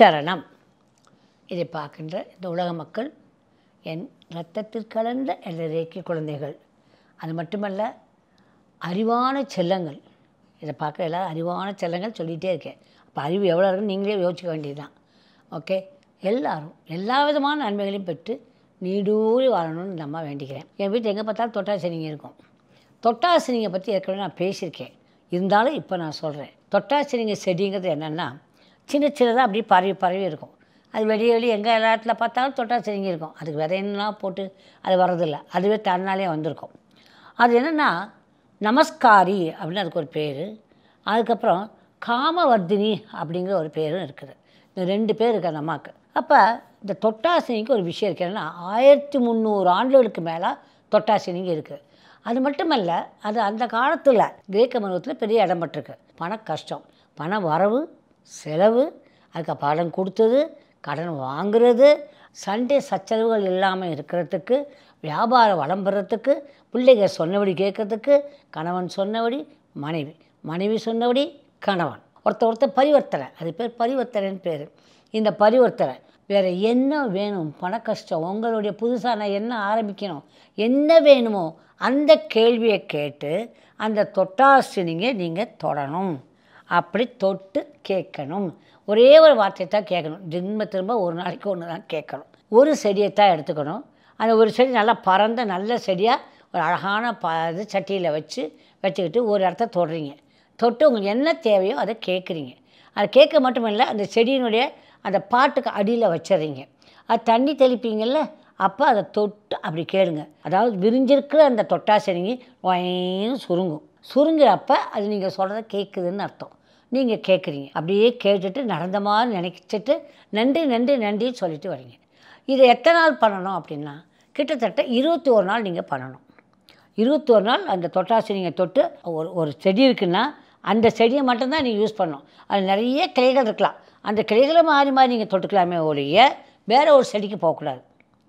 குருச்சரணம். இதை பார்க்கின்ற இந்த உலக மக்கள் என் இரத்தத்தில் கலந்த ரேக்கி குழந்தைகள். அது மட்டுமல்ல, அறிவான செல்லங்கள். இதை பார்க்க எல்லோரும் அறிவான செல்லங்கள் சொல்லிகிட்டே இருக்கேன். அப்போ அறிவு எவ்வளோ இருக்குன்னு நீங்களே யோசிக்க வேண்டியது தான். ஓகே, எல்லோரும் எல்லா விதமான நன்மைகளையும் பெற்று நீடூழி வாழணும்னு நம்ம வேண்டிக்கிறேன். என் வீட்டில் எங்கே பார்த்தாலும் தொட்டாசினிங்க இருக்கும். தொட்டாசினிங்க பற்றி ஏற்கனவே நான் பேசியிருக்கேன். இருந்தாலும் இப்போ நான் சொல்கிறேன். தொட்டாசினிங்க செடிங்கிறது என்னென்னா, சின்ன சின்னதாக அப்படியே பரவி பரவி இருக்கும். அது வெளியே எங்கே எல்லா இடத்துல பார்த்தாலும் தொட்டாசினிங்க இருக்கும். அதுக்கு விதையெல்லாம் போட்டு அது வர்றதில்லை, அதுவே தன்னாலே வந்திருக்கும். அது என்னென்னா நமஸ்காரி அப்படின்னு அதுக்கு ஒரு பேர். அதுக்கப்புறம் காமவர்தினி அப்படிங்கிற ஒரு பேரும் இருக்குது. இந்த 2 பேர் இருக்குது அந்த அம்மாவுக்கு. அப்போ இந்த தொட்டாசினிக்கு ஒரு விஷயம் இருக்குது. என்னென்னா 1300 ஆண்டுகளுக்கு மேலே தொட்டாசினிங்க இருக்குது. அது மட்டுமல்ல, அது அந்த காலத்தில் கிரேக்க மருத்துவத்தில் பெரிய இடம் பட்டிருக்கு. பண கஷ்டம், பண வரவு, செலவு, அதுக்கு பணம் கொடுத்தது, கடன் வாங்குறது, சண்டை சச்சரவுகள் இல்லாமல் இருக்கிறதுக்கு, வியாபாரம் வளம் பெறத்துக்கு, பிள்ளைகள் சொன்னபடி கேட்கறதுக்கு, கணவன் சொன்னபடி மனைவி, மனைவி சொன்னபடி கணவன், ஒருத்தர் பரிவர்த்தனை. அது பேர் பரிவர்த்தனைன்னு பேர். இந்த பரிவர்த்தனை வேறு என்ன வேணும், பண கஷ்டம், உங்களுடைய புதுசாக நான் என்ன ஆரம்பிக்கணும், என்ன வேணுமோ அந்த கேள்வியை கேட்டு அந்த தொட்டாசினிங்க நீங்கள் தொடணும். அப்படி தொட்டு கேட்கணும். ஒரே ஒரு வார்த்தை தான் கேட்கணும். திரும்ப ஒரு நாளைக்கு ஒன்று தான் கேட்கணும். ஒரு செடியை தான் எடுத்துக்கணும். அந்த ஒரு செடி நல்லா பறந்த நல்ல செடியாக ஒரு அழகான இது சட்டியில் வச்சுக்கிட்டு ஒரு இடத்த தொடுறீங்க. தொட்டு உங்களுக்கு என்ன தேவையோ அதை கேட்குறீங்க. அதை கேட்க மட்டும் இல்லை, அந்த செடியினுடைய அந்த பாட்டுக்கு அடியில் வச்சிடுறீங்க. அது தண்ணி தெளிப்பீங்கள்ல, அப்போ அதை தொட்டு அப்படி கேளுங்க. அதாவது விரிஞ்சிருக்கிற அந்த தொட்டாசினிங்க வயன்னு சுருங்குறப்ப அது நீங்கள் சொல்கிறத கேட்குதுன்னு அர்த்தம். நீங்கள் கேட்குறீங்க. அப்படியே கேட்டுட்டு நடந்த மாதிரி நினைச்சிட்டு நன்றி நன்றி நன்றின்னு சொல்லிட்டு வரீங்க. இதை எத்தனை நாள் பண்ணணும் அப்படின்னா, கிட்டத்தட்ட 21 நாள் நீங்கள் பண்ணணும். 21 நாள் அந்த தொட்டாசினிங்க தொட்டு ஒரு செடி இருக்குன்னா அந்த செடியை மட்டும்தான் நீங்கள் யூஸ் பண்ணணும். அது நிறைய கிளைகள் இருக்கலாம். அந்த கிளைகளை மாறி மாறி நீங்கள் தொட்டுக்கலாமே ஒழிய வேறு ஒரு செடிக்கு போகக்கூடாது.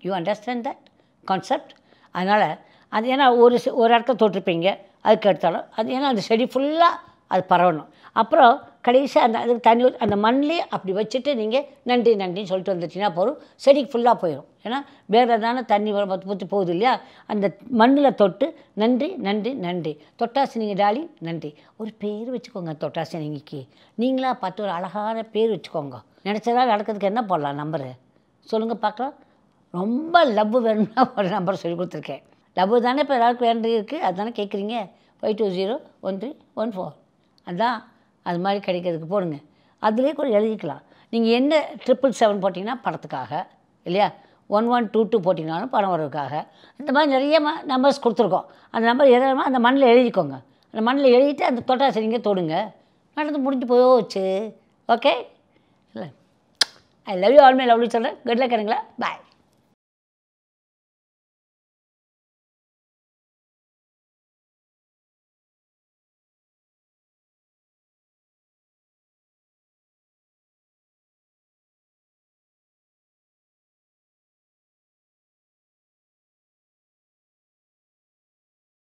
You understand that concept? அதனால் அது ஏன்னா ஒரு இடத்த தொட்டிருப்பீங்க, அதுக்கு எடுத்தாலும் அது ஏன்னா அந்த செடி ஃபுல்லாக அது பரவணும். அப்புறம் கடைசியாக அதுக்கு தண்ணி அந்த மண்ணிலே அப்படி வச்சுட்டு நீங்கள் நன்றி நன்றின்னு சொல்லிட்டு வந்துட்டிங்கன்னா போதும், செடிக்கு ஃபுல்லாக போயிடும். ஏன்னா வேறு தானே தண்ணி ஊற்றி போகுது இல்லையா? அந்த மண்ணில் தொட்டு நன்றி நன்றி நன்றி, தொட்டாசினிங்க டாலி நன்றி. ஒரு பேர் வச்சுக்கோங்க தொட்டாசினிக்கு. நீங்களாக பார்த்து ஒரு அழகான பேர் வச்சுக்கோங்க. நினச்சதா நடக்கிறதுக்கு என்ன போடலாம் நம்பரு சொல்லுங்கள் பார்க்கலாம். ரொம்ப லவ் வேணும்னா ஒரு நம்பர் சொல்லி கொடுத்துருக்கேன். லவ் தானே இப்போ எல்லாருக்கும் வேண்டியது இருக்குது, அதுதானே கேட்குறீங்க. 52013114 அதுதான். அது மாதிரி கிடைக்கிறதுக்கு போடுங்க. அதுலேயே கூட எழுதிக்கலாம். நீங்கள் என்ன 777 போட்டிங்கன்னா படத்துக்காக இல்லையா, 1122 போட்டிங்கனாலும் படம் வர்றதுக்காக. இந்த மாதிரி நிறைய நம்பர்ஸ் கொடுத்துருக்கோம். அந்த நம்பர் எதாவது அந்த மண்ணில் எழுதிக்கோங்க. அந்த மண்ணில் எழுதிட்டு அந்த தொட்டாசினிங்க தொடுங்க. நடந்து முடிஞ்சு போச்சு. ஓகே இல்லை, I love you all my lovely சொல்கிறேன். Good luck. பாய்.